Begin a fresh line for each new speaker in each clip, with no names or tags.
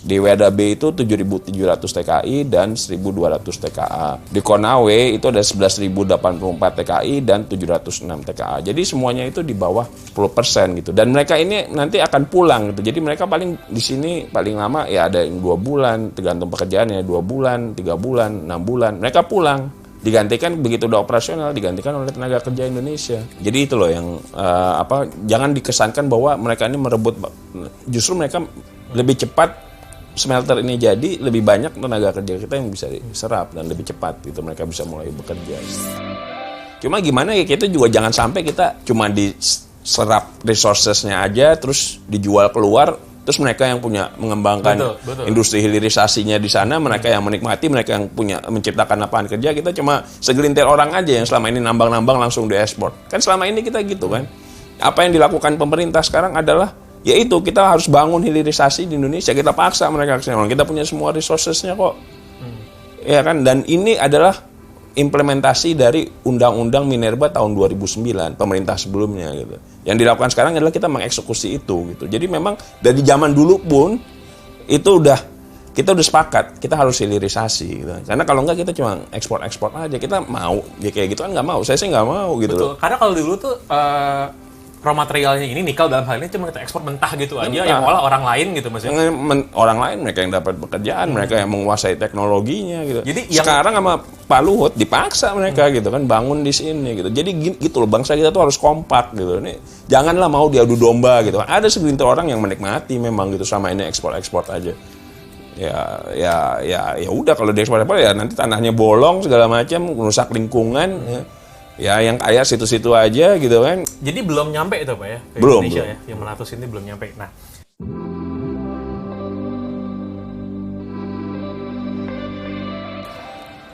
Di WDB itu 7.700 TKI dan 1.200 TKA. Di Konawe itu ada 11.084 TKI dan 706 TKA. Jadi semuanya itu di bawah 10% gitu. Dan mereka ini nanti akan pulang gitu. Jadi mereka paling di sini paling lama ya ada yang 2 bulan, tergantung pekerjaannya 2 bulan, 3 bulan, 6 bulan. Mereka pulang. Digantikan begitu udah operasional digantikan oleh tenaga kerja Indonesia. Jadi itu loh yang jangan dikesankan bahwa mereka ini merebut, justru mereka lebih cepat smelter ini jadi, lebih banyak tenaga kerja kita yang bisa diserap dan lebih cepat gitu mereka bisa mulai bekerja. Cuma gimana ya, kita juga jangan sampai kita cuma diserap resources-nya aja terus dijual keluar, terus mereka yang punya mengembangkan industri hilirisasinya di sana, mereka yang menikmati, mereka yang punya menciptakan lapangan kerja, kita cuma segelintir orang aja yang selama ini nambang-nambang langsung diekspor. Kan selama ini kita gitu kan. Apa yang dilakukan pemerintah sekarang adalah yaitu kita harus bangun hilirisasi di Indonesia, kita paksa mereka kesana. Kita punya semua resources-nya kok. Ya kan, dan ini adalah implementasi dari Undang-Undang Minerba tahun 2009, pemerintah sebelumnya gitu. Yang dilakukan sekarang adalah kita mengeksekusi itu gitu. Jadi memang dari zaman dulu pun itu kita udah sepakat, kita harus hilirisasi gitu. Karena kalau enggak kita cuma ekspor aja. Kita mau ya kayak gitu kan nggak mau. Saya sih nggak mau gitu.
Betul. Karena kalau dulu tuh raw materialnya ini nikel dalam hal ini cuma kita ekspor mentah gitu aja, yang olah orang lain gitu maksudnya.
Orang lain, mereka yang dapat pekerjaan, mereka yang menguasai teknologinya gitu.
Jadi
sekarang sama Pak Luhut dipaksa mereka gitu kan bangun di sini gitu. Jadi gitu loh, bangsa kita tuh harus kompak gitu. Ini janganlah mau diadu domba gitu. Ada segelintir orang yang menikmati memang gitu sama ini ekspor aja. Ya udah kalau diekspor ya nanti tanahnya bolong segala macam, merusak lingkungan ya. Ya yang kaya situ-situ aja gitu kan.
Jadi belum nyampe itu Pak ya ke
belum,
Indonesia
belum.
Ya. Yang melatus ini belum nyampe. Nah,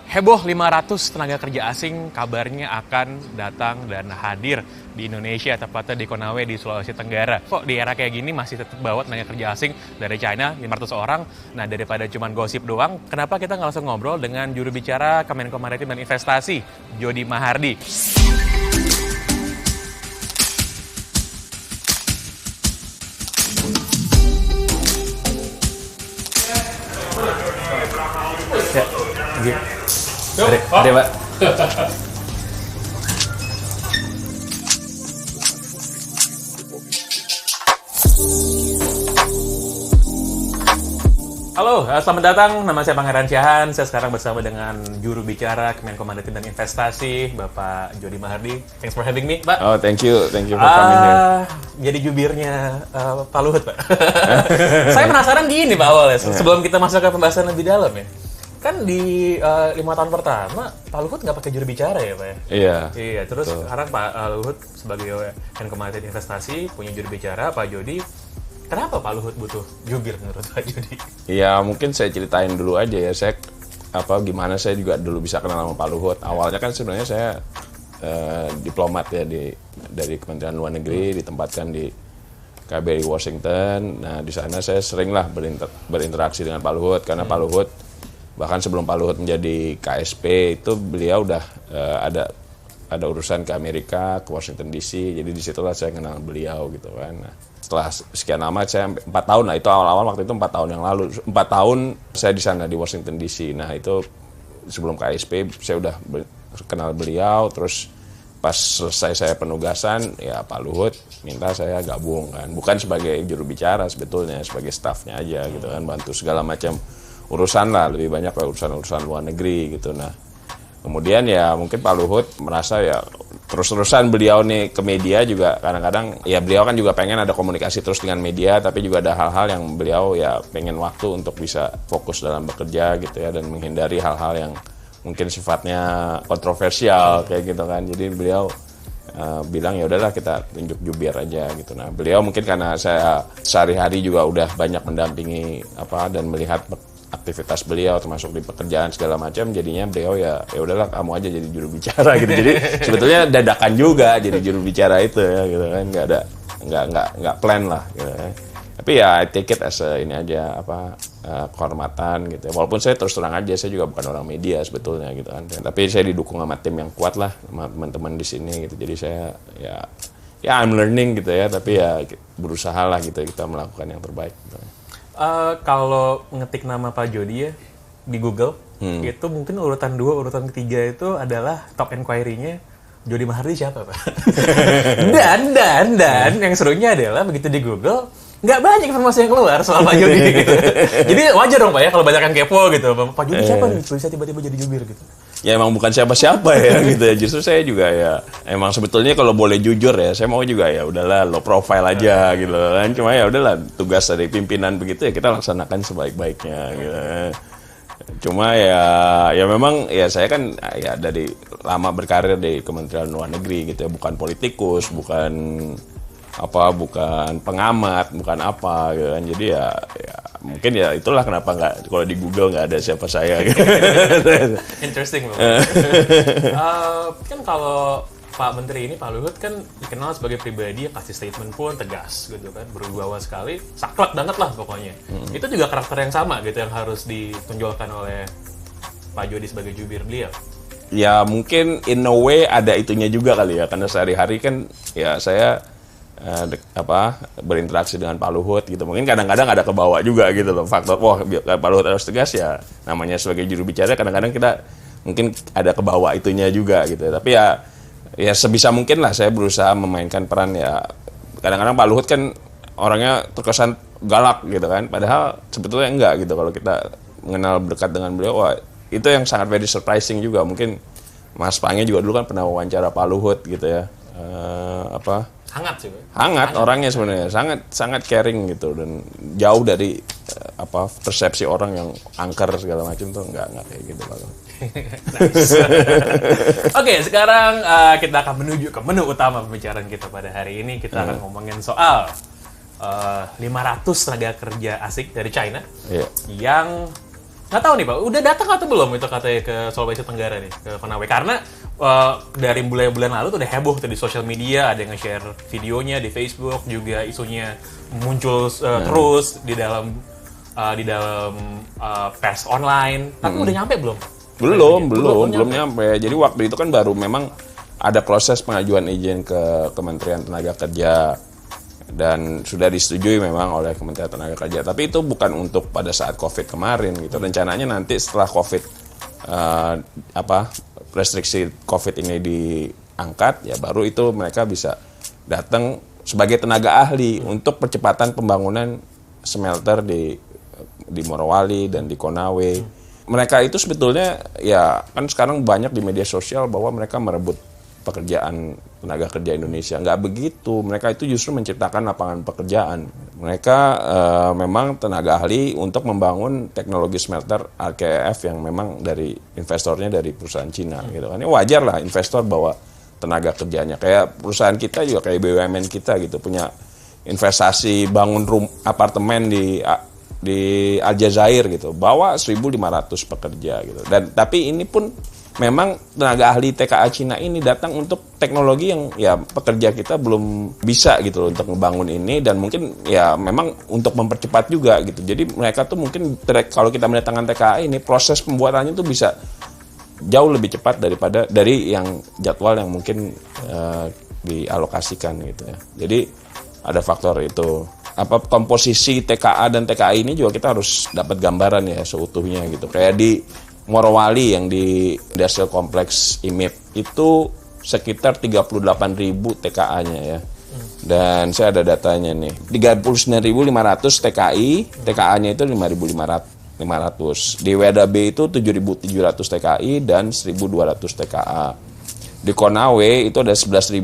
heboh 500 tenaga kerja asing kabarnya akan datang dan hadir di Indonesia, tepatnya di Konawe di Sulawesi Tenggara. Kok di era kayak gini masih tetap bawa tenaga kerja asing dari China 500 orang? Nah, daripada cuman gosip doang, kenapa kita nggak langsung ngobrol dengan juru bicara Kemenko Maritim dan Investasi, Jody Mahardi. Ada Pak. Halo, selamat datang. Nama saya Pangeran Syahan. Saya sekarang bersama dengan juru bicara Kemenko Maritim dan Investasi, Bapak Jody Mahardi. Thanks for having me, Pak.
Oh, thank you for coming here.
Jadi jubirnya Pak Luhut, Pak. Saya penasaran gini, Pak, awalnya. Sebelum kita masuk ke pembahasan lebih dalam ya. Kan di 5 tahun pertama, Pak Luhut nggak pakai juru bicara ya, Pak? Iya, terus sekarang Pak Luhut sebagai Kemenko Maritim dan Investasi punya juru bicara, Pak Jody. Kenapa Pak Luhut butuh jubir menurut Pak Jody?
Ya mungkin saya ceritain dulu aja ya, gimana saya juga dulu bisa kenal sama Pak Luhut. Awalnya kan sebenarnya saya diplomat ya dari Kementerian Luar Negeri, ditempatkan di KBRI Washington. Nah di sana saya seringlah berinteraksi dengan Pak Luhut karena Pak Luhut bahkan sebelum Pak Luhut menjadi KSP itu beliau udah ada urusan ke Amerika, ke Washington DC. Jadi disitulah saya kenal beliau gitu kan. Nah, setelah sekian lama, saya 4 tahun lah, itu awal-awal waktu itu 4 tahun yang lalu. 4 tahun saya di sana di Washington DC. Nah itu sebelum KSP saya udah kenal beliau. Terus pas selesai saya penugasan, ya Pak Luhut minta saya gabung kan. Bukan sebagai juru bicara sebetulnya, sebagai staffnya aja gitu kan. Bantu segala macam urusan lah, lebih banyak urusan luar negeri gitu. Nah kemudian ya mungkin Pak Luhut merasa ya terus-terusan beliau nih ke media juga kadang-kadang ya beliau kan juga pengen ada komunikasi terus dengan media, tapi juga ada hal-hal yang beliau ya pengen waktu untuk bisa fokus dalam bekerja gitu ya, dan menghindari hal-hal yang mungkin sifatnya kontroversial kayak gitu kan. Jadi beliau bilang ya udahlah kita tunjuk jubir aja gitu. Nah beliau mungkin karena saya sehari-hari juga udah banyak mendampingi dan melihat aktivitas beliau termasuk di pekerjaan segala macam, jadinya beliau ya udahlah kamu aja jadi juru bicara gitu. Jadi sebetulnya dadakan juga jadi juru bicara itu ya gitu kan, nggak plan lah gitu kan. Tapi ya I take it as ini aja kehormatan gitu. Walaupun saya terus terang aja saya juga bukan orang media sebetulnya gitu kan. Tapi saya didukung sama tim yang kuat lah, sama teman-teman di sini gitu. Jadi saya ya I'm learning gitu ya, tapi ya berusaha lah gitu kita melakukan yang terbaik gitu.
Kalau ngetik nama Pak Jody ya di Google, itu mungkin urutan 2, urutan ketiga itu adalah top inquiry-nya Jody Mahardi siapa, Pak? dan yang serunya adalah begitu di Google, nggak banyak informasi yang keluar soal Pak Jody gitu. Jadi wajar dong Pak ya kalau banyak yang kepo gitu. Pak Jody siapa nih? Bisa tiba-tiba jadi jubir gitu.
Ya emang bukan siapa-siapa ya gitu ya. Justru saya juga ya emang sebetulnya kalau boleh jujur ya, saya mau juga ya udahlah low profile aja gitu kan. Cuma ya udahlah tugas dari pimpinan begitu ya kita laksanakan sebaik-baiknya gitu. Cuma ya memang ya saya kan ya dari lama berkarir di Kementerian Luar Negeri gitu ya, bukan politikus, bukan pengamat, bukan apa gitu kan. Jadi ya mungkin ya itulah kenapa nggak kalau di Google nggak ada siapa saya gitu.
Interesting loh. Kan kalau Pak Menteri ini, Pak Luhut kan dikenal sebagai pribadi yang kasih statement pun tegas gitu kan, berwibawa sekali, saklek banget lah pokoknya. Itu juga karakter yang sama gitu yang harus ditonjolkan oleh Pak Jody sebagai jubir beliau.
Ya mungkin in a way ada itunya juga kali ya, karena sehari-hari kan ya saya berinteraksi dengan Pak Luhut gitu. Mungkin kadang-kadang ada kebawa juga gitu loh faktor Pak Luhut harus tegas ya, namanya sebagai juru bicara kadang-kadang kita mungkin ada kebawa itunya juga gitu. Tapi ya sebisa mungkin lah saya berusaha memainkan peran ya. Kadang-kadang Pak Luhut kan orangnya terkesan galak gitu kan, padahal sebetulnya enggak gitu. Kalau kita mengenal dekat dengan beliau, wah itu yang sangat very surprising juga. Mungkin Mas Pange juga dulu kan pernah wawancara Pak Luhut gitu ya.
Hangat sih,
hangat orangnya sebenarnya, sangat caring gitu, dan jauh dari persepsi orang yang angker segala macam tuh nggak kayak gitu Pak.
Nice. Oke, sekarang kita akan menuju ke menu utama pembicaraan kita pada hari ini. Kita akan ngomongin soal 500 tenaga kerja asing dari China yang nggak tahu nih Pak, udah datang atau belum itu katanya ke Sulawesi Tenggara nih, ke Konawe. Karena dari bulan-bulan lalu tuh udah heboh tuh di sosial media, ada yang nge-share videonya di Facebook, juga isunya muncul terus di dalam pers online. Tapi udah nyampe belum?
Belum nyampe. Jadi waktu itu kan baru memang ada proses pengajuan izin ke Kementerian Tenaga Kerja dan sudah disetujui memang oleh Kementerian Tenaga Kerja. Tapi itu bukan untuk pada saat COVID kemarin gitu. Rencananya nanti setelah COVID restriksi COVID ini diangkat, ya baru itu mereka bisa datang sebagai tenaga ahli untuk percepatan pembangunan smelter di Morowali dan di Konawe. Mereka itu sebetulnya ya kan sekarang banyak di media sosial bahwa mereka merebut pekerjaan tenaga kerja Indonesia. Nggak begitu. Mereka itu justru menciptakan lapangan pekerjaan. Mereka memang tenaga ahli untuk membangun teknologi smelter RKEF yang memang dari investornya dari perusahaan Cina. Gitu kan. Ini wajar lah investor bawa tenaga kerjanya. Kayak perusahaan kita juga kayak BUMN kita gitu punya investasi bangun apartemen di Aljazair gitu. Bawa 1.500 pekerja gitu. Dan tapi ini pun memang tenaga ahli TKA Cina ini datang untuk teknologi yang ya pekerja kita belum bisa gitu loh untuk ngebangun ini, dan mungkin ya memang untuk mempercepat juga gitu. Jadi mereka tuh mungkin kalau kita mendatangkan TKA ini proses pembuatannya tuh bisa jauh lebih cepat dari yang jadwal yang mungkin dialokasikan gitu ya. Jadi ada faktor itu. Komposisi TKA dan TKI ini juga kita harus dapat gambaran ya seutuhnya gitu. Kayak di Morowali yang di Industrial Complex IMIP itu sekitar 38.000 TKA-nya ya. Dan saya ada datanya nih. 39.500 TKI, TKA-nya itu 5.500. Di WDB itu 7.700 TKI dan 1.200 TKA. Di Konawe itu ada 11.084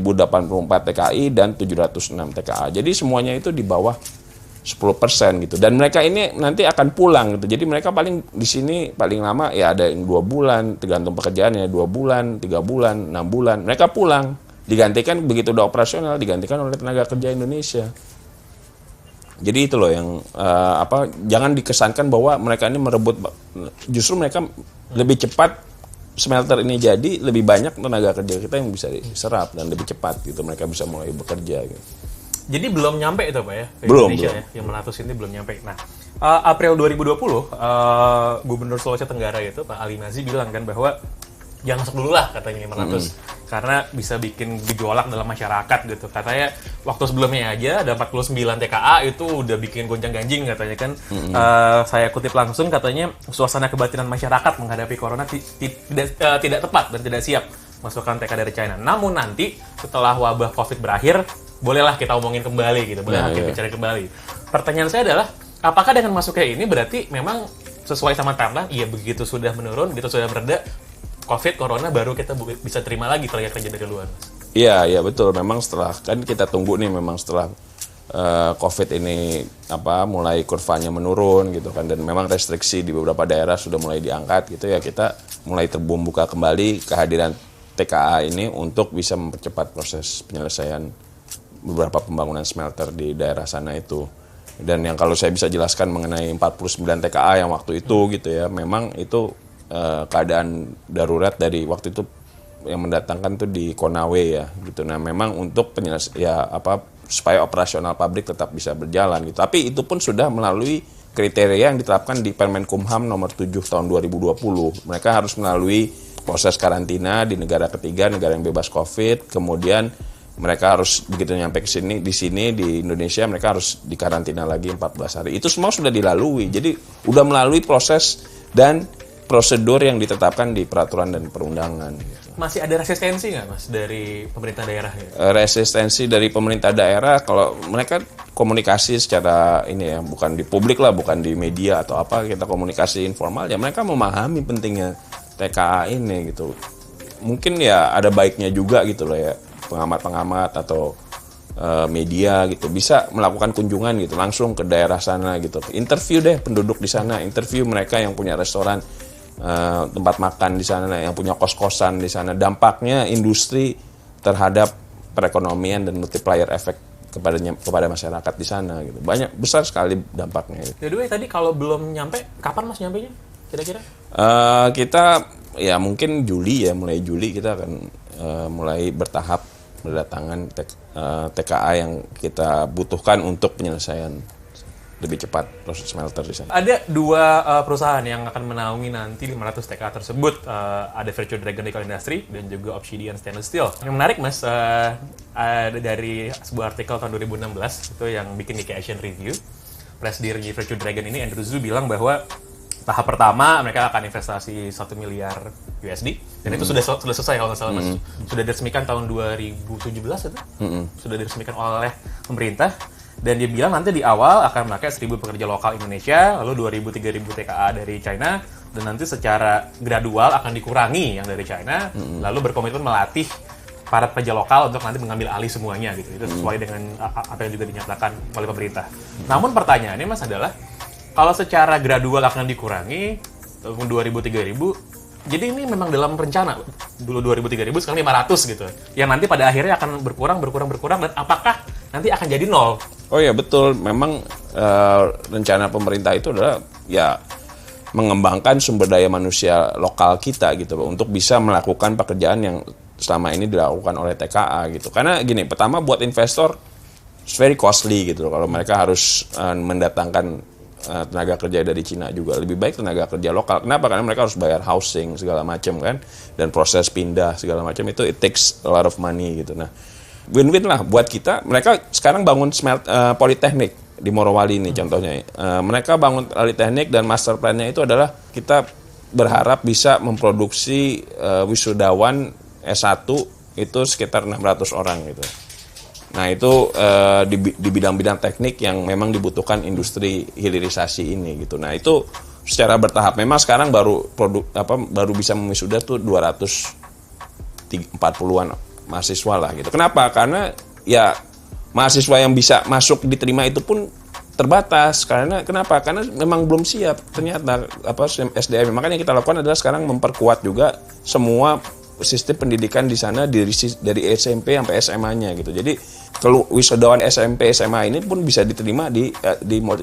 TKI dan 706 TKA. Jadi semuanya itu di bawah 10% gitu. Dan mereka ini nanti akan pulang gitu. Jadi mereka paling di sini paling lama ya ada yang 2 bulan, tergantung pekerjaannya, 2 bulan, 3 bulan, 6 bulan. Mereka pulang. Digantikan begitu udah operasional, digantikan oleh tenaga kerja Indonesia. Jadi itu loh yang jangan dikesankan bahwa mereka ini merebut, justru mereka lebih cepat smelter ini jadi, lebih banyak tenaga kerja kita yang bisa diserap dan lebih cepat gitu, mereka bisa mulai bekerja gitu.
Jadi belum nyampe itu Pak ya?
Belum.
Ya, yang 500 ini belum nyampe. Nah, April 2020, Gubernur Sulawesi Tenggara itu, Pak Ali Mazi bilang kan bahwa jangan masuk dulu lah katanya 500. karena bisa bikin gejolak dalam masyarakat gitu. Katanya waktu sebelumnya aja ada 49 TKA itu udah bikin gonjang-ganjing katanya kan. Saya kutip langsung katanya suasana kebatinan masyarakat menghadapi corona tidak tepat dan tidak siap masukkan TK dari China. Namun nanti setelah wabah COVID berakhir, bolehlah kita omongin kembali gitu, bolehlah kita bicara kembali. Pertanyaan saya adalah, apakah dengan masuknya ini berarti memang sesuai sama timeline? Iya, begitu sudah menurun, begitu sudah mereda, COVID, corona baru kita bisa terima lagi tenaga kerja dari luar.
Iya betul. Memang setelah kan kita tunggu nih, memang setelah COVID ini mulai kurvanya menurun gitu kan, dan memang restriksi di beberapa daerah sudah mulai diangkat gitu ya, kita mulai terbuka kembali kehadiran TKA ini untuk bisa mempercepat proses penyelesaian beberapa pembangunan smelter di daerah sana itu. Dan yang kalau saya bisa jelaskan mengenai 49 TKA yang waktu itu gitu ya, memang itu keadaan darurat dari waktu itu yang mendatangkan tuh di Konawe ya gitu. Nah, memang untuk supaya operasional pabrik tetap bisa berjalan gitu. Tapi itu pun sudah melalui kriteria yang diterapkan di Permenkumham nomor 7 tahun 2020. Mereka harus melalui proses karantina di negara ketiga, negara yang bebas COVID, kemudian mereka harus begitu nyampe ke sini, di Indonesia mereka harus dikarantina lagi 14 hari. Itu semua sudah dilalui. Jadi udah melalui proses dan prosedur yang ditetapkan di peraturan dan perundangan.
Masih ada resistensi nggak, Mas, dari pemerintah daerah?
Resistensi dari pemerintah daerah, kalau mereka komunikasi secara ini ya, bukan di publik lah, bukan di media atau apa, kita komunikasi informal ya, mereka memahami pentingnya TKA ini gitu. Mungkin ya ada baiknya juga gitu loh ya, pengamat-pengamat atau media gitu bisa melakukan kunjungan gitu langsung ke daerah sana gitu. Interview deh penduduk di sana, interview mereka yang punya restoran, tempat makan di sana, yang punya kos-kosan di sana. Dampaknya industri terhadap perekonomian dan multiplier efek kepada masyarakat di sana gitu. Banyak, besar sekali dampaknya gitu.
Jadi tadi kalau belum nyampe, kapan Mas nyampenya kira-kira?
Kita ya mungkin Juli ya, mulai Juli kita akan mulai bertahap berdatangan TKA yang kita butuhkan untuk penyelesaian lebih cepat proses smelter di sana.
Ada dua perusahaan yang akan menaungi nanti 500 TKA tersebut. Ada Virtue Dragon Nickel Industry dan juga Obsidian Stainless Steel. Yang menarik, Mas, ada dari sebuah artikel tahun 2016 itu yang bikin Nikkei Asian Review. Presiden Virtue Dragon ini, Andrew Zhu, bilang bahwa tahap pertama mereka akan investasi 1 miliar USD dan itu sudah selesai kalau nggak salah, Mas. Sudah diresmikan tahun 2017 itu. Sudah diresmikan oleh pemerintah. Dan dia bilang nanti di awal akan memakai 1.000 pekerja lokal Indonesia, lalu 2.000-3.000 TKA dari China, dan nanti secara gradual akan dikurangi yang dari China, lalu berkomitmen melatih para pekerja lokal untuk nanti mengambil alih semuanya gitu. Itu sesuai dengan apa yang juga dinyatakan oleh pemerintah. Namun pertanyaannya, Mas, adalah kalau secara gradual akan dikurangi tahun 2.000-3.000, jadi ini memang dalam rencana dulu 2.000-3.000, sekarang 500 gitu. Yang nanti pada akhirnya akan berkurang dan apakah nanti akan jadi nol?
Oh ya betul, memang rencana pemerintah itu adalah ya mengembangkan sumber daya manusia lokal kita gitu loh, untuk bisa melakukan pekerjaan yang selama ini dilakukan oleh TKA gitu. Karena gini, pertama buat investor it's very costly gitu loh, kalau mereka harus mendatangkan tenaga kerja dari Cina juga. Lebih baik tenaga kerja lokal. Kenapa? Karena mereka harus bayar housing segala macam kan, dan proses pindah segala macam itu it takes a lot of money gitu. Nah, win-win lah buat kita. Mereka sekarang bangun politeknik di Morowali ini contohnya. Mereka bangun politeknik dan master plan-nya itu adalah kita berharap bisa memproduksi wisudawan S1 itu sekitar 600 orang gitu. Nah itu di bidang-bidang teknik yang memang dibutuhkan industri hilirisasi ini gitu. Nah itu secara bertahap. Memang sekarang baru bisa mewisuda tuh 240-an mahasiswa lah gitu. Kenapa? Karena ya mahasiswa yang bisa masuk diterima itu pun terbatas. Kenapa? Karena memang belum siap ternyata SDM. Makanya yang kita lakukan adalah sekarang memperkuat juga semua sistem pendidikan di sana dari SMP sampai SMA-nya gitu. Jadi kalau wisudawan SMP SMA ini pun bisa diterima di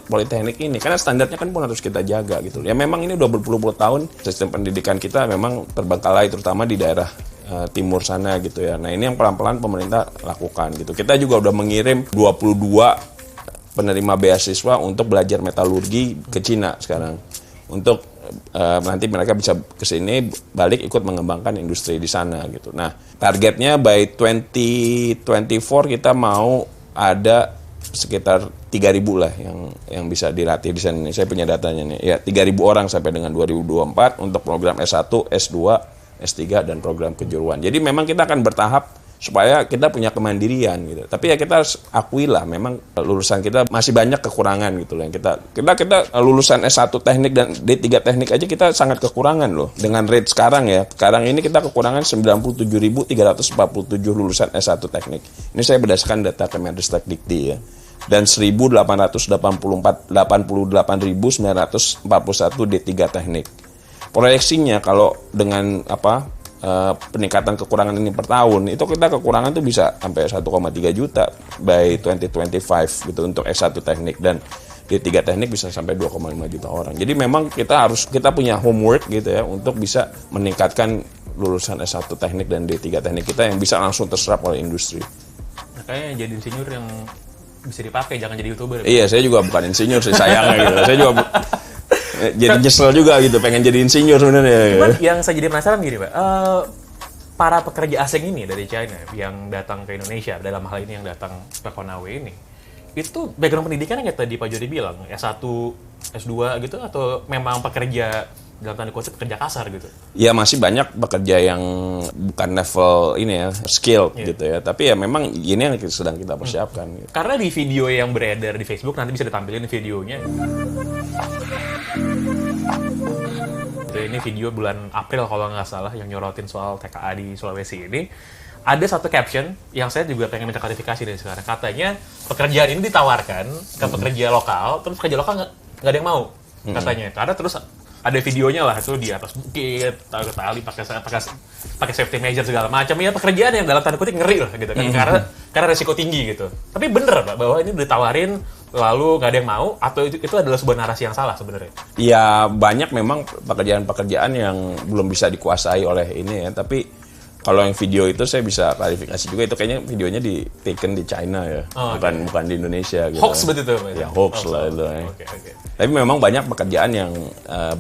politeknik ini, karena standarnya kan pun harus kita jaga gitu. Ya memang ini udah berpuluh-puluh tahun sistem pendidikan kita memang terbengkalai, terutama di daerah timur sana gitu ya. Nah ini yang pelan-pelan pemerintah lakukan gitu. Kita juga udah mengirim 22 penerima beasiswa untuk belajar metalurgi ke Cina sekarang, untuk nanti mereka bisa ke sini balik ikut mengembangkan industri di sana gitu. Nah, targetnya by 2024 kita mau ada sekitar 3.000 lah yang bisa dilatih di sana. Saya punya datanya nih. Ya, 3.000 orang sampai dengan 2024 untuk program S1, S2, S3 dan program kejuruan. Jadi memang kita akan bertahap supaya kita punya kemandirian gitu. Tapi ya kita harus akui lah, memang lulusan kita masih banyak kekurangan gitu loh. Yang kita lulusan S1 teknik dan D3 teknik aja kita sangat kekurangan loh. Dengan rate sekarang ya, sekarang ini kita kekurangan 97.347 lulusan S1 teknik. Ini saya berdasarkan data Kemendikbud ya. Dan 1.888.941 D3 teknik. Proyeksinya kalau dengan peningkatan kekurangan ini per tahun, itu kita kekurangan tuh bisa sampai 1,3 juta by 2025 gitu untuk S1 teknik, dan D3 teknik bisa sampai 2,5 juta orang. Jadi memang kita punya homework gitu ya untuk bisa meningkatkan lulusan S1 teknik dan D3 teknik kita yang bisa langsung terserap oleh industri.
Makanya jadi insinyur yang bisa dipakai, jangan jadi YouTuber.
Iya, saya juga bukan insinyur sih, sayangnya gitu. Saya juga jadi nyesel juga gitu, pengen jadi insinyur sebenarnya.
Cuman yang saya jadi penasaran gini, Pak. Para pekerja asing ini dari China yang datang ke Indonesia, dalam hal ini yang datang ke Konawe ini, itu background pendidikannya kayak tadi Pak Jody bilang, S1, S2 gitu, atau memang pekerja dalam tanda kutip pekerja kasar gitu?
Ya masih banyak pekerja yang bukan level ini ya, skill gitu ya. Tapi ya memang ini yang sedang kita persiapkan. Gitu.
Karena di video yang beredar di Facebook, nanti bisa ditampilin videonya. Ini video bulan April kalau nggak salah, yang nyorotin soal TKA di Sulawesi ini. Ada satu caption yang saya juga pengen minta klarifikasi dari sekarang. Katanya pekerjaan ini ditawarkan ke pekerja lokal, terus pekerja lokal nggak ada yang mau katanya. Karena terus ada videonya lah, itu di atas bukit, taruh tali, pakai safety measure segala macam. Ya pekerjaan yang dalam tanda kutip ngeri lah gitu kan, karena resiko tinggi gitu. Tapi bener Pak bahwa ini ditawarin lalu nggak ada yang mau, atau itu adalah sebuah narasi yang salah sebenarnya? Ya banyak memang pekerjaan-pekerjaan yang belum bisa dikuasai oleh ini ya. Tapi kalau yang video itu saya bisa klarifikasi juga, itu kayaknya videonya taken di China ya, bukan di Indonesia gitu. Hoax betul itu?
Ya hoax lah itu. Okay. Tapi memang banyak pekerjaan yang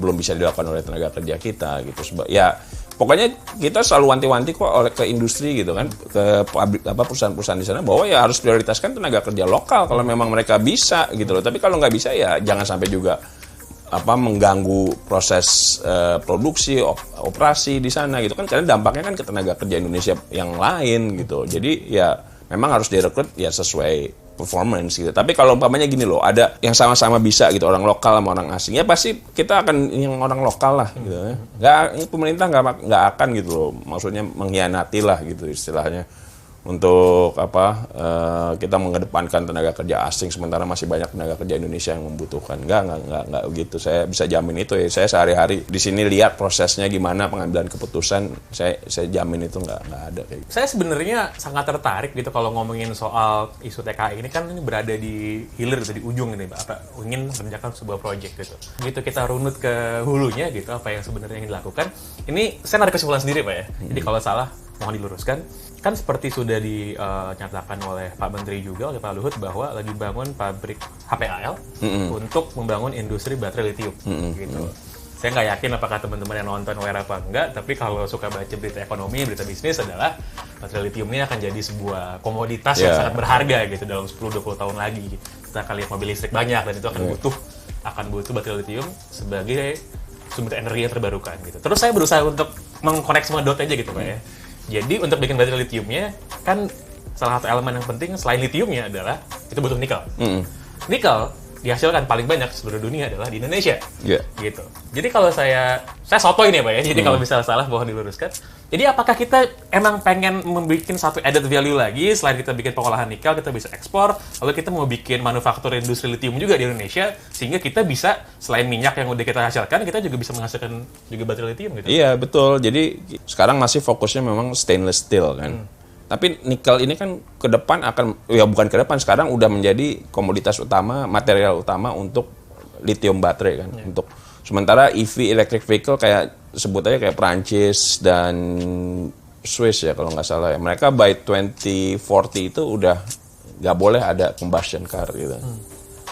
belum bisa dilakukan oleh tenaga kerja kita gitu. Ya pokoknya kita selalu wanti-wanti kok ke industri gitu kan, ke pabrik perusahaan-perusahaan di sana, bahwa ya harus prioritaskan tenaga kerja lokal kalau memang mereka bisa gitu loh. Tapi kalau nggak bisa ya jangan sampai juga mengganggu proses produksi, operasi di sana gitu kan, karena dampaknya kan ke tenaga kerja Indonesia yang lain gitu. Jadi ya memang harus direkrut ya sesuai performance gitu. Tapi kalau umpamanya gini loh, ada yang sama-sama bisa gitu, orang lokal sama orang asing, ya pasti kita akan yang orang lokal lah gitu ya. Pemerintah nggak akan gitu loh, maksudnya mengkhianati lah gitu istilahnya, untuk kita mengedepankan tenaga kerja asing sementara masih banyak tenaga kerja Indonesia yang membutuhkan. Enggak gitu. Saya bisa jamin itu ya. Saya sehari-hari di sini lihat prosesnya gimana pengambilan keputusan. Saya jamin itu enggak ada kayak gitu.
Saya sebenarnya sangat tertarik gitu kalau ngomongin soal isu TKI ini, kan ini berada di hilir gitu, di ujung ini, ingin mengerjakan sebuah proyek gitu. Gitu kita runut ke hulunya gitu, apa yang sebenarnya ingin dilakukan. Ini saya narik kesimpulan sendiri Pak ya. Jadi kalau salah mohon diluruskan. Kan seperti sudah dinyatakan oleh Pak Menteri juga, oleh Pak Luhut, bahwa lagi bangun pabrik HPAL untuk membangun industri baterai lithium gitu. Saya nggak yakin apakah teman-teman yang nonton aware apa enggak, tapi kalau suka baca berita ekonomi, berita bisnis adalah baterai lithium ini akan jadi sebuah komoditas yang sangat berharga gitu dalam 10-20 tahun lagi. Kita akan lihat mobil listrik banyak, dan itu akan butuh baterai lithium sebagai sumber energi yang terbarukan gitu. Terus saya berusaha untuk mengkonek semua dot aja gitu Pak ya. Jadi untuk bikin baterai lithiumnya, kan salah satu elemen yang penting selain lithiumnya adalah itu butuh nikel. Nikel dihasilkan paling banyak seluruh dunia adalah di Indonesia. Gitu. Jadi kalau saya sotoy nih Pak ya, jadi kalau misalnya salah mohon diluruskan. Jadi apakah kita emang pengen membuat satu added value lagi, selain kita bikin pengolahan nikel, kita bisa ekspor, lalu kita mau bikin manufaktur industri lithium juga di Indonesia, sehingga kita bisa selain minyak yang udah kita hasilkan, kita juga bisa menghasilkan juga baterai lithium gitu?
Iya betul, jadi sekarang masih fokusnya memang stainless steel kan. Tapi nikel ini kan ke depan bukan ke depan, sekarang udah menjadi komoditas utama, material utama untuk lithium baterai kan. Untuk sementara EV, electric vehicle, kayak sebut aja kayak Prancis dan Swiss ya kalau nggak salah ya, mereka by 2040 itu udah nggak boleh ada combustion car gitu.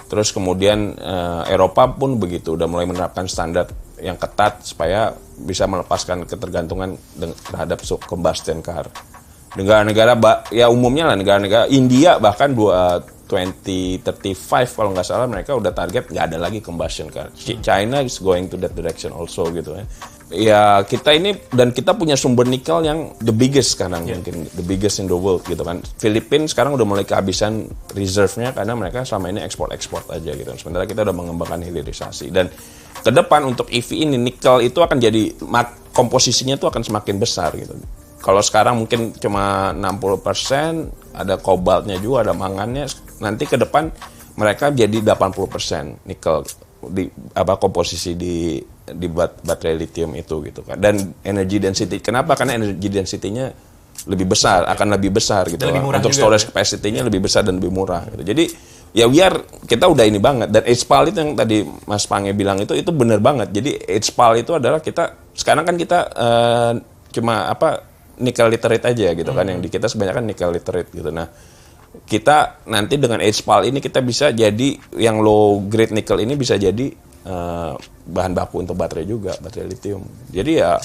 Terus kemudian Eropa pun begitu, udah mulai menerapkan standar yang ketat supaya bisa melepaskan ketergantungan terhadap combustion car. Negara-negara ya umumnya lah negara-negara India bahkan 2035 kalau nggak salah mereka udah target nggak ada lagi combustion car. China is going to that direction also gitu ya. Ya kita ini dan kita punya sumber nikel yang the biggest sekarang mungkin the biggest in the world gitu kan. Filipina sekarang udah mulai kehabisan reserve-nya karena mereka selama ini ekspor aja gitu. Sementara kita udah mengembangkan hilirisasi dan ke depan untuk EV ini nikel itu akan jadi komposisinya tuh akan semakin besar gitu. Kalau sekarang mungkin cuma 60%, ada kobaltnya juga, ada mangannya. Nanti ke depan mereka jadi 80% nikel di komposisi di baterai lithium itu gitu kan. Dan energy density, kenapa? Karena energy density-nya lebih besar, akan lebih besar gitu. Untuk storage capacity-nya lebih besar dan lebih murah gitu. Jadi ya kita udah ini banget. Dan HPAL itu yang tadi Mas Pange bilang itu benar banget. Jadi HPAL itu adalah sekarang kan kita cuma nikel literate aja gitu kan, yang di kita sebanyak kan nikel literate gitu. Nah, kita nanti dengan HPAL ini kita bisa jadi yang low grade nikel ini bisa jadi bahan baku untuk baterai juga, baterai lithium. Jadi ya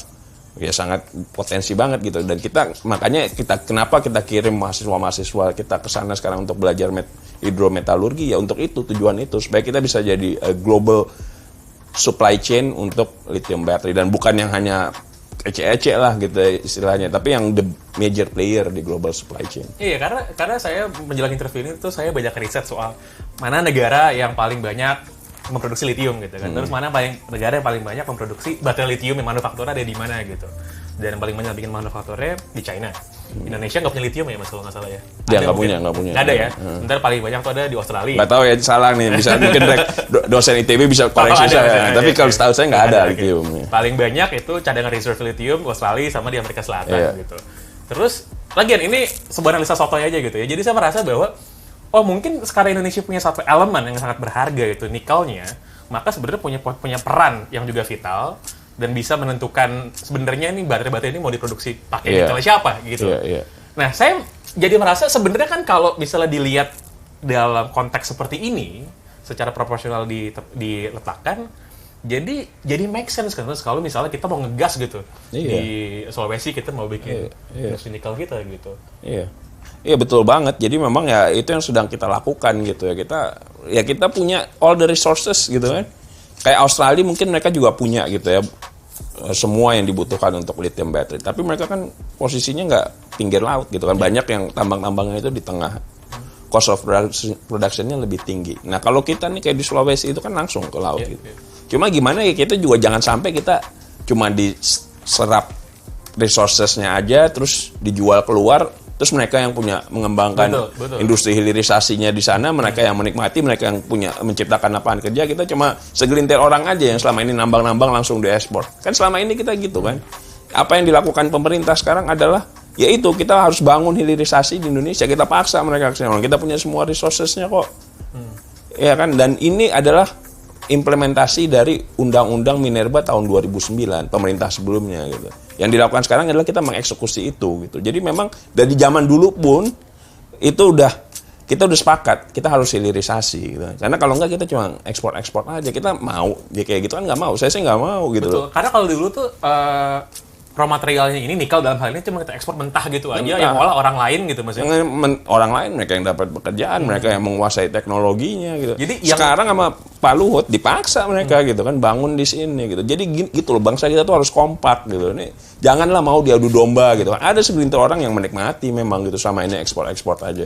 sangat potensi banget gitu. Dan makanya kenapa kita kirim mahasiswa kita ke sana sekarang untuk belajar hidrometalurgi ya untuk itu, tujuan itu supaya kita bisa jadi global supply chain untuk lithium battery dan bukan yang hanya ece-ece lah gitu istilahnya, tapi yang the major player di global supply chain.
Iya, karena saya menjelang interview ini tuh saya banyak riset soal mana negara yang paling banyak memproduksi lithium gitu kan. Terus mana negara yang paling banyak memproduksi baterai lithium yang manufakturnya ada di mana gitu. Dan yang paling banyak bikin manufakturnya di China. Indonesia nggak punya lithium ya Mas kalau nggak salah ya?
Dia nggak punya.
Nggak ada ya? Ntar paling banyak tuh ada di Australia.
Nggak tahu ya, salah nih. Bisa mungkin dosen ITB bisa koreksi saya. Tapi kalau setahu saya nggak ada lithium.
Paling banyak itu cadangan reserve lithium Australia sama di Amerika Selatan gitu. Terus, lagian ini sebuah analisa sotoy aja gitu ya. Jadi saya merasa bahwa mungkin sekarang Indonesia punya satu elemen yang sangat berharga itu nikelnya, maka sebenarnya punya peran yang juga vital dan bisa menentukan sebenarnya ini baterai-baterai ini mau diproduksi pakai nikel siapa gitu. Nah, saya jadi merasa sebenarnya kan kalau misalnya dilihat dalam konteks seperti ini, secara proporsional diletakkan, jadi make sense kan kalau misalnya kita mau ngegas gitu di Sulawesi kita mau bikin industri nikel kita gitu.
Iya betul banget. Jadi memang ya itu yang sedang kita lakukan gitu ya. Kita punya all the resources gitu kan. Kayak Australia mungkin mereka juga punya gitu ya semua yang dibutuhkan untuk lithium battery. Tapi mereka kan posisinya nggak pinggir laut gitu kan. Banyak yang tambang-tambangnya itu di tengah. Cost of production-nya lebih tinggi. Nah kalau kita nih kayak di Sulawesi itu kan langsung ke laut gitu. Cuma gimana ya kita juga jangan sampai kita cuma diserap resources-nya aja terus dijual keluar. Terus mereka yang punya mengembangkan industri hilirisasinya di sana, mereka yang menikmati, mereka yang punya menciptakan lapangan kerja, kita cuma segelintir orang aja yang selama ini nambang-nambang langsung diekspor. Kan selama ini kita gitu kan. Apa yang dilakukan pemerintah sekarang adalah yaitu kita harus bangun hilirisasi di Indonesia, kita paksa mereka ke sana. Kita punya semua resources-nya kok. Ya kan, dan ini adalah implementasi dari Undang-Undang Minerba tahun 2009, pemerintah sebelumnya gitu. Yang dilakukan sekarang adalah kita mengeksekusi itu gitu. Jadi memang dari zaman dulu pun itu kita udah sepakat kita harus hilirisasi gitu. Karena kalau enggak kita cuma ekspor aja. Kita mau kayak gitu kan nggak mau. Saya sih nggak mau gitu.
Betul. Karena kalau dulu tuh raw materialnya ini nikel dalam hal ini cuma kita ekspor mentah gitu aja yang olah orang lain gitu maksudnya.
Orang lain mereka yang dapat pekerjaan, mereka yang menguasai teknologinya gitu.
Jadi
sekarang sama Pak Luhut dipaksa mereka gitu kan bangun di sini gitu. Jadi gitu loh, bangsa kita tuh harus kompak gitu. Ini janganlah mau diadu domba gitu. Ada segelintir orang yang menikmati memang gitu sama ini ekspor aja.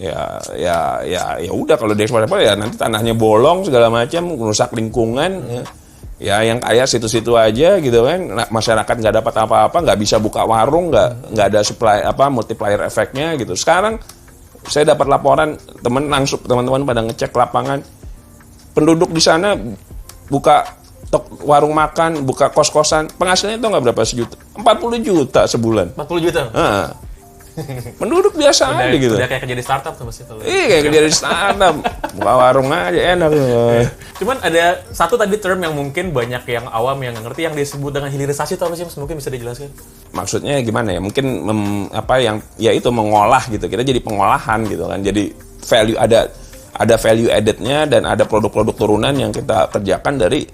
Ya udah kalau diekspor ya nanti tanahnya bolong segala macam, merusak lingkungan. Ya yang kaya situ-situ aja gitu kan, masyarakat nggak dapat apa-apa, nggak bisa buka warung, nggak ada supply multiplier efeknya gitu. Sekarang saya dapat laporan teman-teman pada ngecek lapangan, penduduk di sana buka warung makan, buka kos-kosan, penghasilannya itu nggak berapa sejuta, 40 juta sebulan.
40 juta?
Penduduk biasa aja gitu.
Udah kayak kerja di startup tuh Mas itu.
Iya kayak kerja di startup, buka warung aja enak.
Cuman ada satu tadi term yang mungkin banyak yang awam yang nggak ngerti yang disebut dengan hilirisasi itu apa sih Mas? Mungkin bisa dijelaskan? Maksudnya
gimana ya? Mungkin itu mengolah gitu. Kita jadi pengolahan gitu kan. Jadi ada value added-nya dan ada produk-produk turunan yang kita kerjakan dari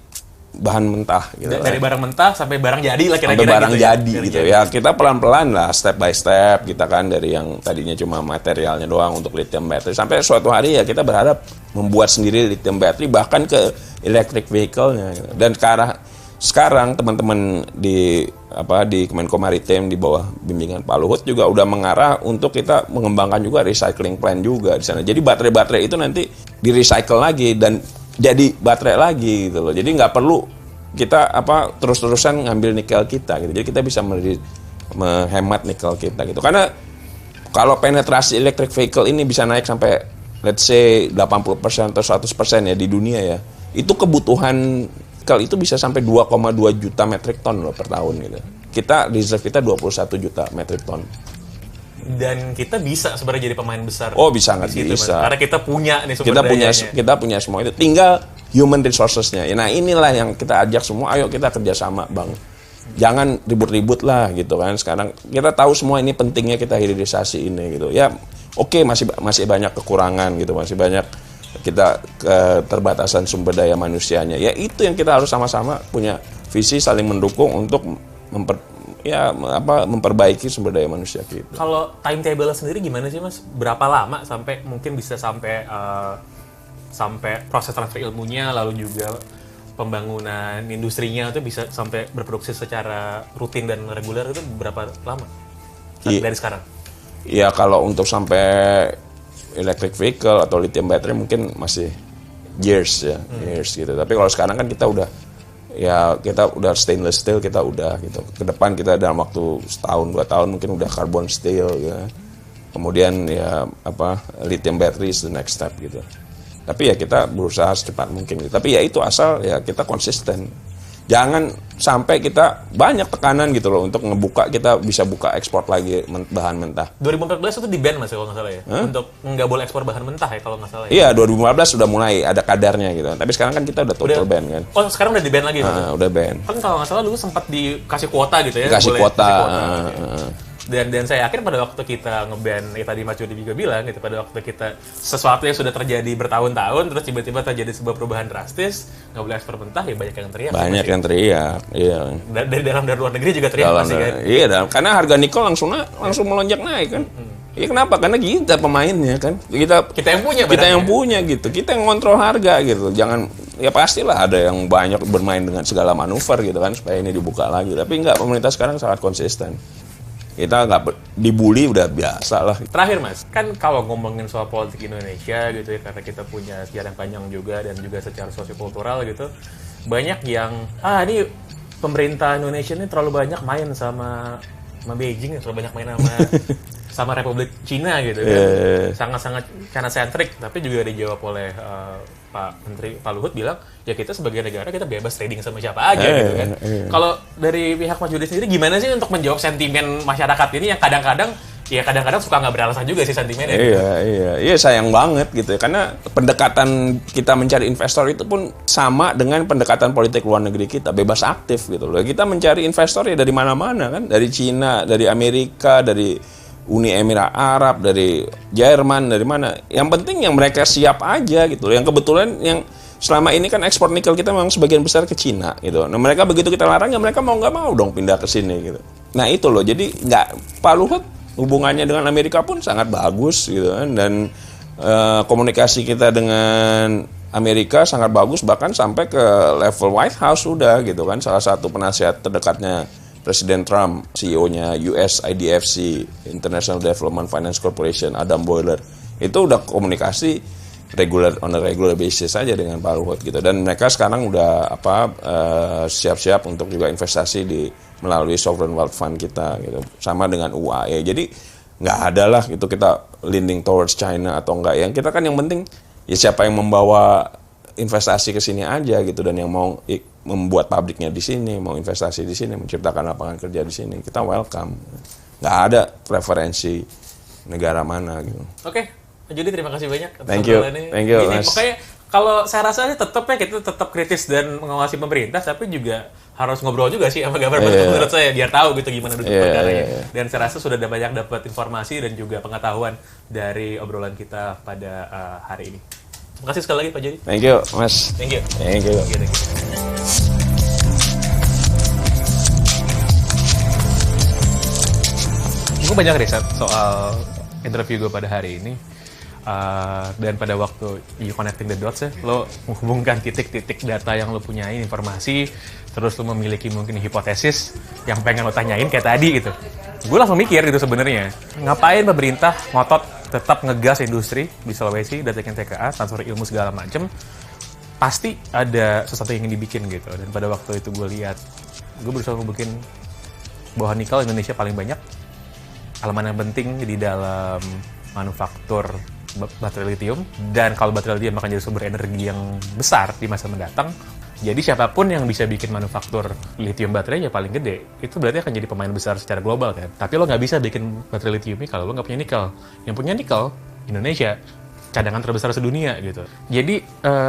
bahan mentah gitu.
Dari barang mentah sampai barang jadi lah kira-kira.
Sampai barang
gitu
jadi gitu ya. Kita pelan-pelan lah, step by step kita kan, dari yang tadinya cuma materialnya doang untuk lithium battery, sampai suatu hari ya kita berharap membuat sendiri lithium battery bahkan ke electric vehicle-nya gitu. Dan ke arah sekarang teman-teman di Kemenko Maritim di bawah bimbingan Pak Luhut juga udah mengarah untuk kita mengembangkan juga recycling plant juga di sana. Jadi baterai-baterai itu nanti di recycle lagi dan jadi baterai lagi gitu loh. Jadi nggak perlu kita terus-terusan ngambil nikel kita gitu. Jadi kita bisa menghemat nikel kita gitu. Karena kalau penetrasi electric vehicle ini bisa naik sampai let's say 80% atau 100% ya di dunia ya. Itu kebutuhan nikel itu bisa sampai 2,2 juta metric ton loh per tahun gitu. Reserve kita 21 juta metric ton.
Dan kita bisa sebenarnya jadi pemain besar.
Oh, bisa nggak bisa.
Karena kita punya nih sumber dayanya.
Kita punya semua itu. Tinggal human resources-nya. Nah, inilah yang kita ajak semua, ayo kita kerjasama, Bang. Jangan ribut-ribut lah gitu kan. Sekarang kita tahu semua ini pentingnya kita hilirisasi ini gitu. Ya, oke, masih banyak kekurangan gitu, masih banyak kita keterbatasan sumber daya manusianya. Ya itu yang kita harus sama-sama punya visi saling mendukung untuk memperbaiki sumber daya manusia kita.
Kalau timetable sendiri gimana sih Mas? Berapa lama sampai mungkin bisa sampai proses transfer ilmunya, lalu juga pembangunan industrinya itu bisa sampai berproduksi secara rutin dan reguler, itu berapa lama dari sekarang?
Iya, kalau untuk sampai electric vehicle atau lithium battery mungkin masih years gitu. Tapi kalau sekarang kan kita udah stainless steel, kita udah gitu. Ke depan kita dalam waktu setahun 2 tahun mungkin udah carbon steel ya. Kemudian lithium battery is the next step gitu. Tapi ya kita berusaha secepat mungkin gitu. Tapi ya itu asal ya kita konsisten. Jangan sampai kita banyak tekanan gitu loh untuk ngebuka, kita bisa buka ekspor lagi bahan mentah.
2014 itu di-ban Mas kalau nggak salah ya? Untuk nggak boleh ekspor bahan mentah ya kalau nggak salah ya?
Iya, 2015 sudah mulai ada kadarnya gitu. Tapi sekarang kan kita udah total ban kan.
Oh, sekarang udah di-ban lagi?
Udah ban.
Kan kalau nggak salah dulu sempat dikasih kuota gitu ya?
Dikasih kuota.
Dan saya yakin pada waktu kita nge-ban, ya tadi Mas Jody juga bilang gitu, pada waktu kita sesuatu yang sudah terjadi bertahun-tahun terus tiba-tiba terjadi sebuah perubahan drastis, nggak boleh ekspor mentah, ya banyak yang teriak.
Banyak yang teriak, iya.
Dari dalam dan luar negeri juga teriak pasti kan.
Iya, karena harga nikel langsung melonjak naik kan. Iya, kenapa? Karena kita pemainnya kan. Kita yang punya gitu. Kita yang ngontrol harga gitu. Jangan, ya pastilah ada yang banyak bermain dengan segala manuver gitu kan supaya ini dibuka lagi. Tapi enggak, pemerintah sekarang sangat konsisten. Kita nggak dibully, udah biasa lah.
Terakhir Mas, kan kalau ngomongin soal politik Indonesia gitu ya, karena kita punya sejarah panjang juga dan juga secara sosiokultural gitu, banyak yang ini pemerintah Indonesia ini terlalu banyak main sama Beijing, terlalu banyak main sama Republik Cina gitu kan. Sangat-sangat China-centric, tapi juga dijawab oleh Pak Luhut bilang, ya kita sebagai negara kita bebas trading sama siapa aja gitu kan. Kalau dari pihak Mas Jody sendiri gimana sih untuk menjawab sentimen masyarakat ini yang kadang-kadang suka nggak beralasan juga sih sentimennya.
Iya, sayang banget gitu ya. Karena pendekatan kita mencari investor itu pun sama dengan pendekatan politik luar negeri kita, bebas aktif gitu loh. Kita mencari investor ya dari mana-mana kan, dari Cina, dari Amerika, dari Uni Emirat Arab, dari Jerman, dari mana. Yang penting yang mereka siap aja gitu. Yang kebetulan yang selama ini kan ekspor nikel kita memang sebagian besar ke Cina gitu. Nah, mereka begitu kita larang ya mereka mau nggak mau dong pindah ke sini gitu. Nah, itu loh. Jadi Pak Luhut hubungannya dengan Amerika pun sangat bagus gitu kan, dan komunikasi kita dengan Amerika sangat bagus, bahkan sampai ke level White House sudah gitu kan. Salah satu penasihat terdekatnya Presiden Trump, CEO-nya US IDFC, International Development Finance Corporation, Adam Boehler, itu udah komunikasi on a regular basis saja dengan Pak Luhut gitu. Dan mereka sekarang udah siap-siap untuk juga investasi melalui Sovereign Wealth Fund kita gitu, sama dengan UAE. Jadi nggak ada lah gitu kita leaning towards China atau enggak. Yang kita kan yang penting ya siapa yang membawa investasi ke sini aja gitu, dan yang mau membuat pabriknya di sini, mau investasi di sini, menciptakan lapangan kerja di sini, kita welcome. Nggak ada preferensi negara mana gitu.
Oke, jadi terima kasih banyak.
Thank you, Mas.
Pokoknya kalau saya rasa sih kita tetap kritis dan mengawasi pemerintah, tapi juga harus ngobrol juga sih sama government menurut saya, biar tahu gitu gimana duduk perkaranya. Dan saya rasa sudah banyak dapat informasi dan juga pengetahuan dari obrolan kita pada hari ini. Terima kasih sekali lagi Pak Jody.
Thank you, Mas.
Thank you.
Thank you.
banyak riset soal interview gue pada hari ini. Dan pada waktu you connecting the dots ya, lo menghubungkan titik-titik data yang lo punyain, informasi, terus lo memiliki mungkin hipotesis yang pengen lo tanyain kayak tadi gitu. Gue langsung mikir gitu sebenarnya, ngapain pemerintah ngotot tetap ngegas industri di Sulawesi, datangin TKA, transfer ilmu segala macem, pasti ada sesuatu yang ingin dibikin gitu. Dan pada waktu itu gue lihat, gue berusaha ngebikin bahwa nikel Indonesia paling banyak, elemen yang penting di dalam manufaktur baterai lithium, dan kalau baterai lithium akan jadi sumber energi yang besar di masa mendatang. Jadi siapapun yang bisa bikin manufaktur lithium baterai ya paling gede, itu berarti akan jadi pemain besar secara global kan. Tapi lo nggak bisa bikin baterai lithium ini kalau lo nggak punya nikel. Yang punya nikel, Indonesia, cadangan terbesar sedunia gitu. Jadi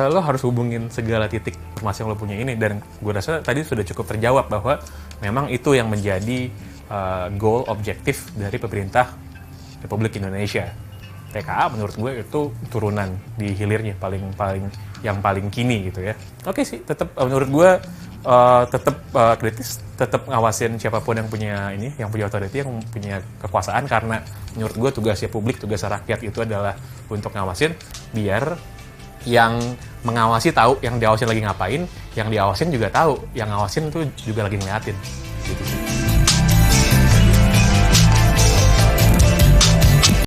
lo harus hubungin segala titik informasi yang lo punya ini, dan gue rasa tadi sudah cukup terjawab bahwa memang itu yang menjadi goal objektif dari pemerintah Republik Indonesia. TKA menurut gue itu turunan di hilirnya yang paling kini gitu ya. Oke sih, tetap menurut gue tetap kritis, tetap ngawasin siapapun yang punya authority, yang punya kekuasaan, karena menurut gue tugasnya publik, tugasnya rakyat itu adalah untuk ngawasin biar yang mengawasi tahu yang diawasin lagi ngapain, yang diawasin juga tahu yang ngawasin itu juga lagi ngeliatin gitu sih.